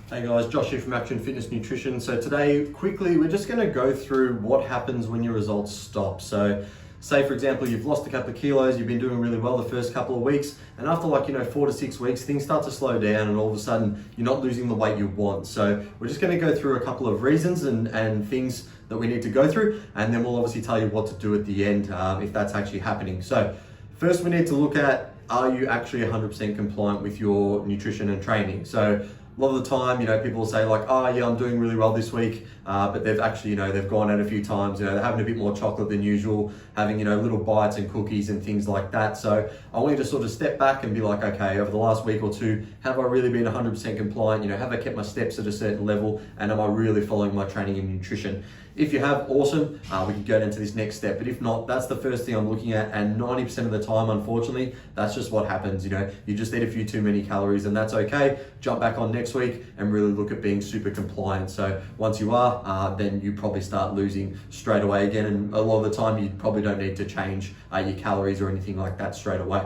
Hey guys, Josh here from Action Fitness Nutrition. So today, quickly, we're just going to go through what happens when your results stop. So say for example, you've lost a couple of kilos, you've been doing really well the first couple of weeks, and after 4 to 6 weeks, things start to slow down and all of a sudden you're not losing the weight you want. So we're just going to go through a couple of reasons and things that we need to go through, and then we'll obviously tell you what to do at the end if that's actually happening. So first we need to look at, are you actually 100% compliant with your nutrition and training? So a lot of the time, people will say like, oh yeah, I'm doing really well this week, but they've actually, they've gone out a few times, they're having a bit more chocolate than usual, having, little bites and cookies and things like that. So I want you to sort of step back and be like, okay, over the last week or two, have I really been 100% compliant? Have I kept my steps at a certain level? And am I really following my training and nutrition? If you have, awesome, we can go into this next step. But if not, that's the first thing I'm looking at. And 90% of the time, unfortunately, that's just what happens. You just eat a few too many calories and that's okay. Jump back on next week and really look at being super compliant. So once you are, then you probably start losing straight away again. And a lot of the time, you probably don't need to change your calories or anything like that straight away.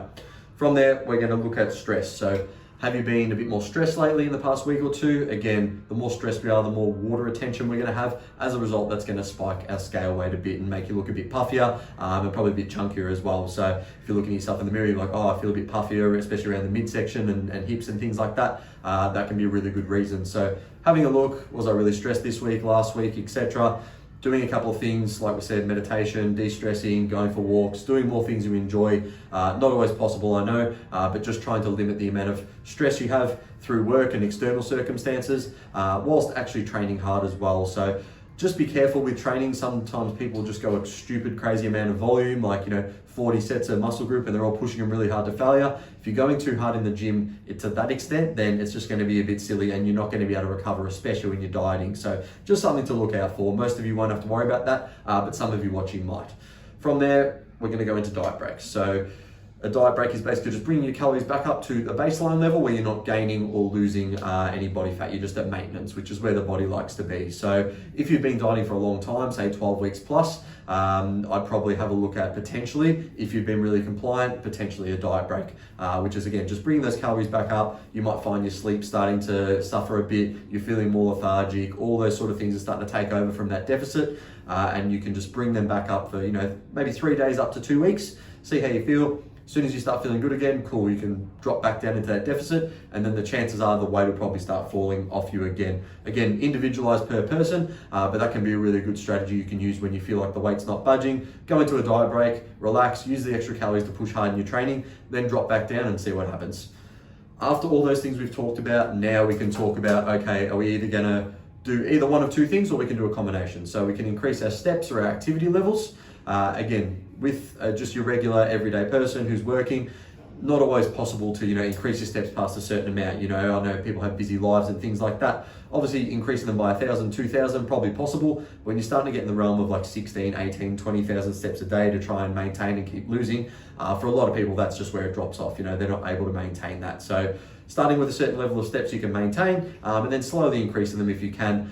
From there, we're going to look at stress. So have you been a bit more stressed lately in the past week or two? Again, the more stressed we are, the more water retention we're going to have. As a result, that's going to spike our scale weight a bit and make you look a bit puffier and probably a bit chunkier as well. So if you're looking at yourself in the mirror, you're like, oh, I feel a bit puffier, especially around the midsection and hips and things like that. That can be a really good reason. So having a look, was I really stressed this week, last week, etc. Doing a couple of things, like we said, meditation, de-stressing, going for walks, doing more things you enjoy. Not always possible, I know, but just trying to limit the amount of stress you have through work and external circumstances, whilst actually training hard as well. So just be careful with training. Sometimes people just go a stupid, crazy amount of volume, like, 40 sets of muscle group, and they're all pushing them really hard to failure. If you're going too hard in the gym to that extent, then it's just going to be a bit silly and you're not going to be able to recover, especially when you're dieting. So just something to look out for. Most of you won't have to worry about that, but some of you watching might. From there, we're going to go into diet breaks. So a diet break is basically just bringing your calories back up to a baseline level where you're not gaining or losing any body fat. You're just at maintenance, which is where the body likes to be. So if you've been dieting for a long time, say 12 weeks plus, I'd probably have a look at potentially, if you've been really compliant, potentially a diet break, which is again, just bringing those calories back up. You might find your sleep starting to suffer a bit, you're feeling more lethargic, all those sort of things are starting to take over from that deficit, and you can just bring them back up for, maybe 3 days up to 2 weeks, see how you feel. As soon as you start feeling good again, cool, you can drop back down into that deficit, and then the chances are the weight will probably start falling off you again. Again, individualized per person, but that can be a really good strategy you can use when you feel like the weight's not budging. Go into a diet break, relax, use the extra calories to push hard in your training, then drop back down and see what happens. After all those things we've talked about, now we can talk about, okay, are we either gonna do either one of two things, or we can do a combination. So we can increase our steps or our activity levels. Again, with just your regular everyday person who's working, not always possible to, increase your steps past a certain amount. I know people have busy lives and things like that. Obviously increasing them by 1,000, 2,000, probably possible. When you're starting to get in the realm of like 16, 18, 20,000 steps a day to try and maintain and keep losing, for a lot of people, that's just where it drops off. They're not able to maintain that. So starting with a certain level of steps you can maintain, and then slowly increasing them if you can,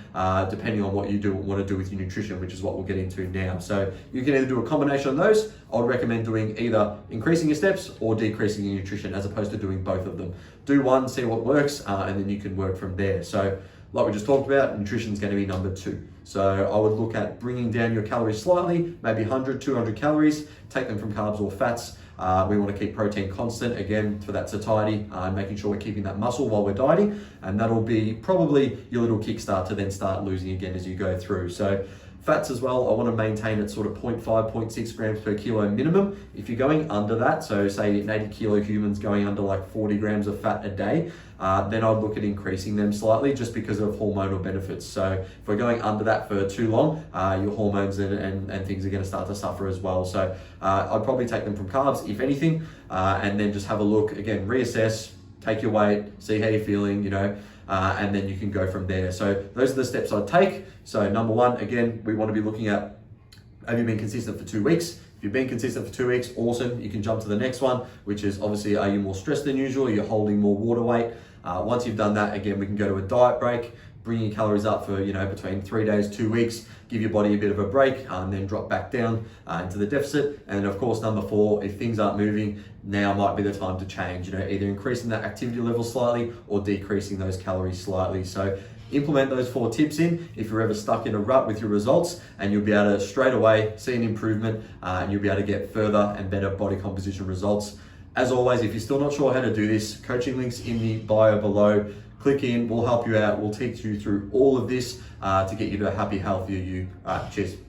depending on what you want to do with your nutrition, which is what we'll get into now. So you can either do a combination of those. I would recommend doing either increasing your steps or decreasing your nutrition, as opposed to doing both of them. Do one, see what works, and then you can work from there. So like we just talked about, nutrition is going to be number 2. So I would look at bringing down your calories slightly, maybe 100, 200 calories, take them from carbs or fats. We want to keep protein constant, again, for that satiety, making sure we're keeping that muscle while we're dieting, and that'll be probably your little kickstart to then start losing again as you go through. So fats as well, I want to maintain at sort of 0.5, 0.6 grams per kilo minimum. If you're going under that, so say an 80 kilo human's going under like 40 grams of fat a day, then I'd look at increasing them slightly just because of hormonal benefits. So if we're going under that for too long, your hormones and things are going to start to suffer as well. So I'd probably take them from carbs, if anything, and then just have a look, again, reassess, take your weight, see how you're feeling, and then you can go from there. So those are the steps I'd take. So number 1, again, we want to be looking at, have you been consistent for 2 weeks? If you've been consistent for 2 weeks, awesome. You can jump to the next one, which is obviously, are you more stressed than usual? You're holding more water weight. Once you've done that, again, we can go to a diet break, bring your calories up for, between 3 days, 2 weeks, give your body a bit of a break, and then drop back down into the deficit. And of course, number 4, if things aren't moving, now might be the time to change, either increasing that activity level slightly or decreasing those calories slightly. So implement those 4 tips in if you're ever stuck in a rut with your results, and you'll be able to straight away see an improvement, and you'll be able to get further and better body composition results. As always, if you're still not sure how to do this, coaching links in the bio below. Click in, we'll help you out, we'll teach you through all of this to get you to a happy, healthier you. Cheers.